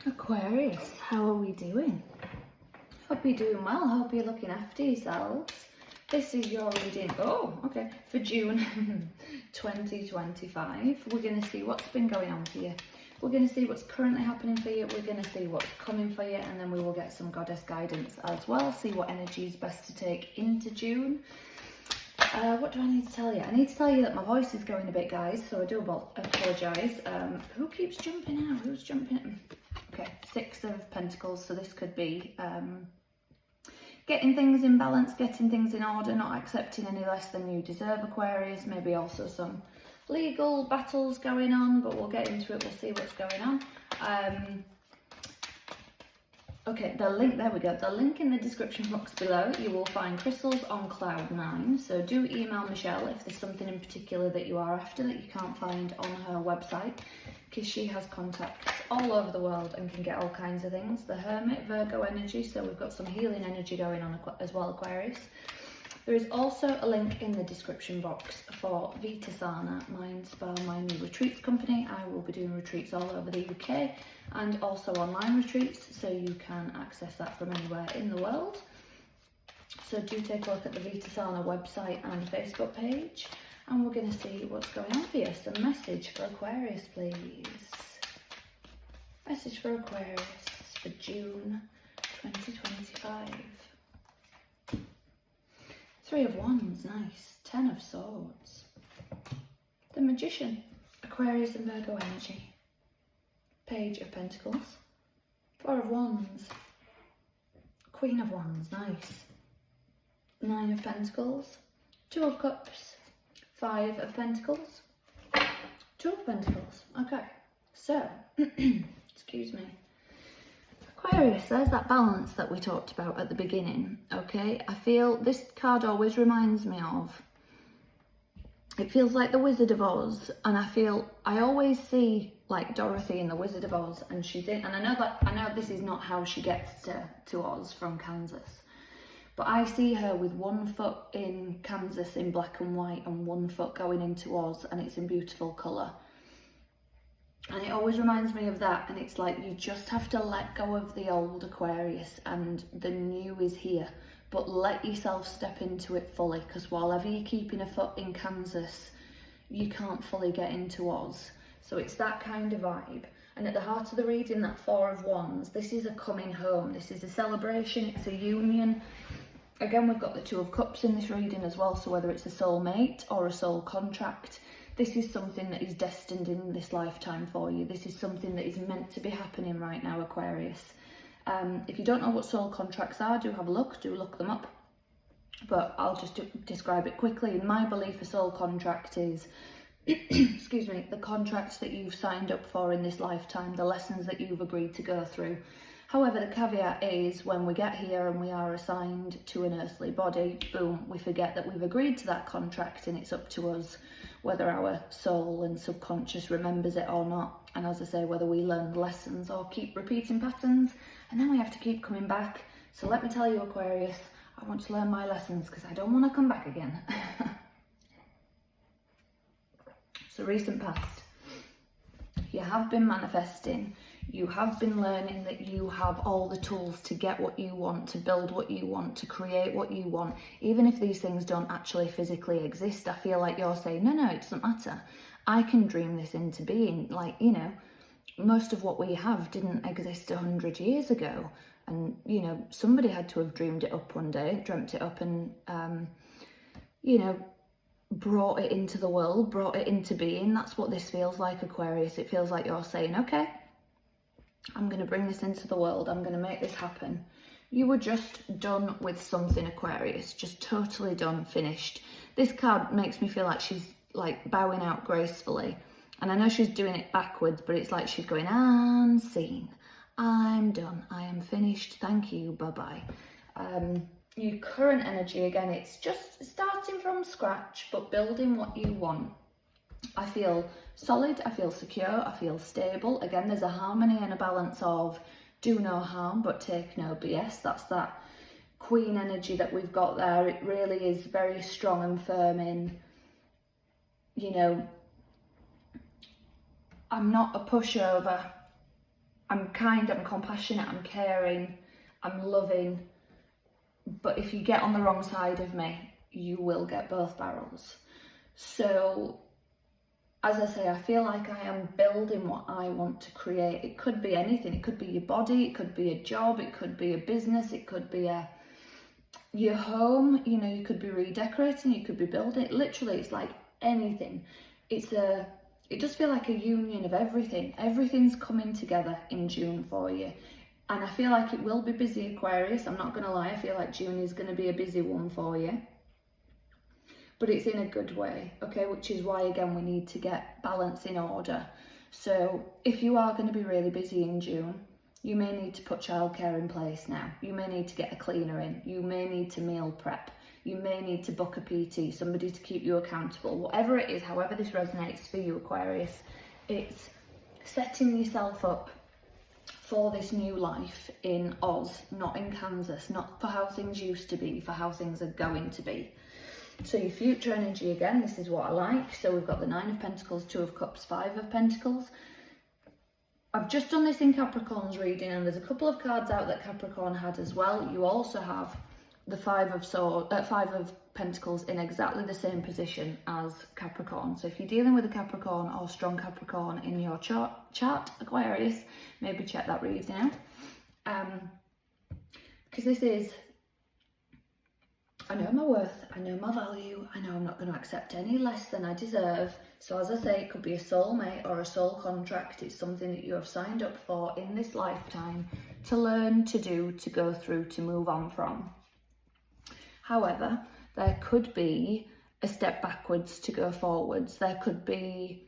Aquarius, how are we doing? Hope you're doing well, hope you're looking after yourselves. This is your reading, for June 2025. We're going to see what's been going on for you. We're going to see what's currently happening for you. We're going to see what's coming for you, and then we will get some goddess guidance as well. See what energy is best to take into June. What do I need to tell you? I need to tell you that my voice is going a bit, guys, so I do apologise. Who keeps jumping out? Who's jumping out? Okay, 6 of Pentacles, so this could be getting things in balance, getting things in order, not accepting any less than you deserve, Aquarius. Maybe also some legal battles going on, but we'll get into it, we'll see what's going on. Okay, there we go. The link in the description box below, you will find crystals on Cloud 9. So do email Michelle if there's something in particular that you are after that you can't find on her website, because she has contacts all over the world and can get all kinds of things. The Hermit, Virgo energy, so we've got some healing energy going on as well, Aquarius. There is also a link in the description box for Vita, Mind Spa, my new retreats company. I will be doing retreats all over the UK and also online retreats, so you can access that from anywhere in the world. So do take a look at the Vita website and Facebook page, and we're going to see what's going on for you. So message for Aquarius, please. Message for Aquarius for June 2025. 3 of Wands, nice. 10 of Swords. The Magician, Aquarius and Virgo energy. Page of Pentacles. 4 of Wands. Queen of Wands, nice. 9 of Pentacles. 2 of Cups. 5 of Pentacles. 2 of Pentacles. Okay, so, excuse me. Aquarius, there's that balance that we talked about at the beginning, okay? I feel this card always reminds me of, it feels like the Wizard of Oz, and I always see like Dorothy in the Wizard of Oz, and she's in, and I know this is not how she gets to Oz from Kansas, but I see her with 1 foot in Kansas in black and white and 1 foot going into Oz, and it's in beautiful colour. And it always reminds me of that, and it's like you just have to let go of the old, Aquarius, and the new is here, but let yourself step into it fully, because whenever you're keeping a foot in Kansas, you can't fully get into Oz. So it's that kind of vibe. And at the heart of the reading, that 4 of Wands, this is a coming home, this is a celebration, it's a union. Again, we've got the 2 of Cups in this reading as well, so whether it's a soulmate or a soul contract, this is something that is destined in this lifetime for you. This is something that is meant to be happening right now, Aquarius. If you don't know what soul contracts are, do look them up. But I'll just describe it quickly. In my belief, a soul contract is, excuse me, the contracts that you've signed up for in this lifetime, the lessons that you've agreed to go through. However, the caveat is when we get here and we are assigned to an earthly body, boom, we forget that we've agreed to that contract, and it's up to us whether our soul and subconscious remembers it or not. And as I say, whether we learn lessons or keep repeating patterns, and then we have to keep coming back. So let me tell you, Aquarius, I want to learn my lessons because I don't want to come back again. So recent past, you have been manifesting. You have been learning that you have all the tools to get what you want, to build what you want, to create what you want. Even if these things don't actually physically exist, I feel like you're saying, no, it doesn't matter. I can dream this into being. Like, you know, most of what we have didn't exist 100 years ago. And, you know, somebody had to have dreamed it up one day, dreamt it up and, you know, brought it into the world, brought it into being. That's what this feels like, Aquarius. It feels like you're saying, okay, I'm going to bring this into the world. I'm going to make this happen. You were just done with something, Aquarius. Just totally done, finished. This card makes me feel like she's like bowing out gracefully. And I know she's doing it backwards, but it's like she's going, unseen. I'm done. I am finished. Thank you. Bye-bye. Your current energy, again, it's just starting from scratch, but building what you want. I feel solid, I feel secure, I feel stable. Again, there's a harmony and a balance of do no harm, but take no BS. That's that Queen energy that we've got there. It really is very strong and firm in, you know, I'm not a pushover. I'm kind, I'm compassionate, I'm caring, I'm loving, but if you get on the wrong side of me, you will get both barrels. So, as I say, I feel like I am building what I want to create. It could be anything. It could be your body, it could be a job, it could be a business, it could be your home, you know, you could be redecorating, you could be building. Literally, it's like anything. It does feel like a union of everything. Everything's coming together in June for you. And I feel like it will be busy, Aquarius. I'm not going to lie. I feel like June is going to be a busy one for you. But it's in a good way, okay? Which is why, again, we need to get balance in order. So if you are going to be really busy in June, you may need to put childcare in place now. You may need to get a cleaner in. You may need to meal prep. You may need to book a PT, somebody to keep you accountable. Whatever it is, however this resonates for you, Aquarius, it's setting yourself up for this new life in Oz, not in Kansas, not for how things used to be, for how things are going to be. So your future energy, again, this is what I like. So we've got the 9 of Pentacles, 2 of Cups, 5 of Pentacles. I've just done this in Capricorn's reading, and there's a couple of cards out that Capricorn had as well. You also have the 5 of Pentacles in exactly the same position as Capricorn. So if you're dealing with a Capricorn or strong Capricorn in your chart, Aquarius, maybe check that reading out. Because this is, I know my worth, I know my value, I know I'm not going to accept any less than I deserve. So as I say, it could be a soulmate or a soul contract. It's something that you have signed up for in this lifetime to learn, to do, to go through, to move on from. However, there could be a step backwards to go forwards. There could be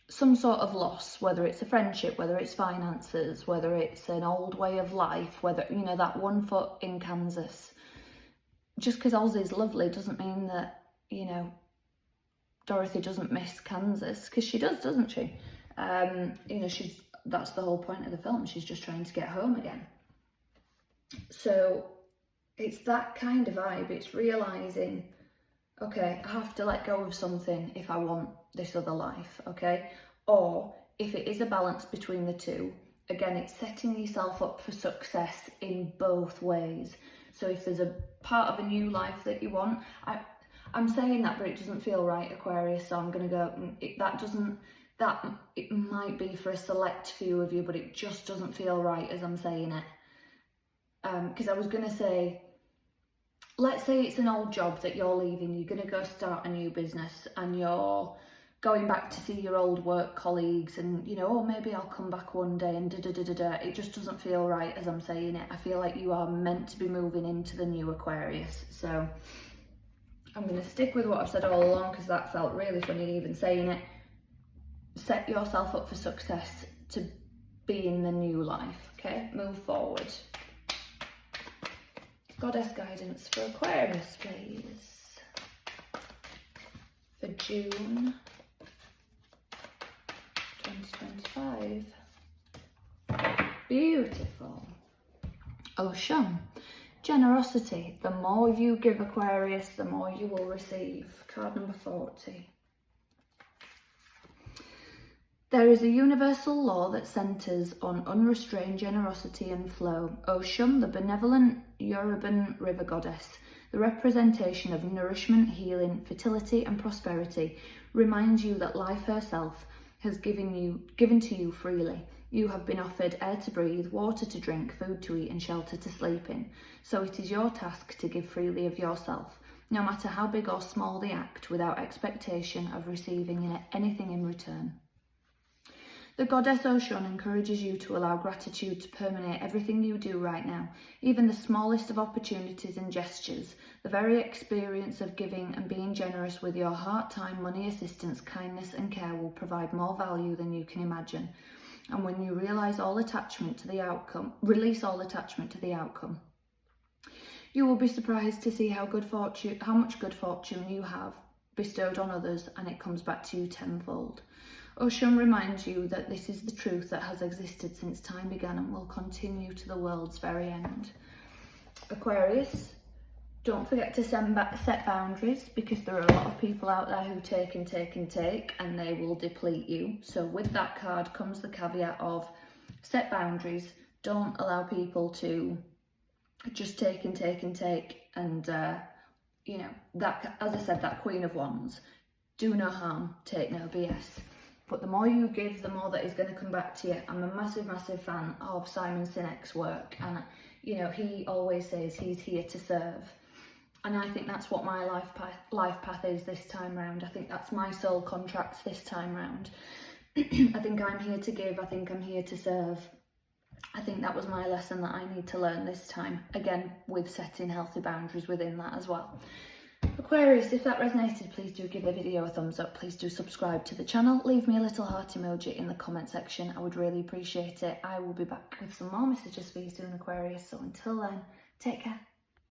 some sort of loss, whether it's a friendship, whether it's finances, whether it's an old way of life, whether, you know, that 1 foot in Kansas. Just because Oz is lovely doesn't mean that, you know, Dorothy doesn't miss Kansas, because she does, doesn't she? You know, that's the whole point of the film. She's just trying to get home again. So it's that kind of vibe. It's realising, okay, I have to let go of something if I want this other life, okay? Or if it is a balance between the two, again, it's setting yourself up for success in both ways. So if there's a part of a new life that you want, I'm saying that, but it doesn't feel right, Aquarius, so I'm going to go, it might be for a select few of you, but it just doesn't feel right as I'm saying it. Because I was going to say, let's say it's an old job that you're leaving, you're going to go start a new business, and you're going back to see your old work colleagues, and, you know, oh, maybe I'll come back one day, and it just doesn't feel right as I'm saying it. I feel like you are meant to be moving into the new, Aquarius. So I'm going to stick with what I've said all along, because that felt really funny even saying it. Set yourself up for success to be in the new life, okay? Move forward. Goddess guidance for Aquarius, please. For June 2025. Beautiful. Ocean. Generosity. The more you give, Aquarius, the more you will receive. Card number 40. There is a universal law that centres on unrestrained generosity and flow. Oshun, the benevolent Yoruban river goddess, the representation of nourishment, healing, fertility and prosperity, reminds you that life herself has given to you freely. You have been offered air to breathe, water to drink, food to eat and shelter to sleep in. So it is your task to give freely of yourself, no matter how big or small the act, without expectation of receiving anything in return. The goddess Oshun encourages you to allow gratitude to permeate everything you do right now, even the smallest of opportunities and gestures. The very experience of giving and being generous with your heart, time, money, assistance, kindness and care will provide more value than you can imagine. And when you release all attachment to the outcome, you will be surprised to see how much good fortune you have bestowed on others, and it comes back to you tenfold. Oshun reminds you that this is the truth that has existed since time began and will continue to the world's very end. Aquarius, don't forget to set boundaries, because there are a lot of people out there who take and they will deplete you. So with that card comes the caveat of Set boundaries. Don't allow people to just take and take and take. And, you know, that, as I said, that Queen of Wands. Do no harm, take no BS. But the more you give, the more that is going to come back to you. I'm a massive, massive fan of Simon Sinek's work. And, you know, he always says he's here to serve. And I think that's what my life path is this time round. I think that's my soul contract this time round. I think I'm here to give. I think I'm here to serve. I think that was my lesson that I need to learn this time. Again, with setting healthy boundaries within that as well. Aquarius, if that resonated, please do give the video a thumbs up. Please do subscribe to the channel. Leave me a little heart emoji in the comment section. I would really appreciate it. I will be back with some more messages for you soon, Aquarius. So until then, take care.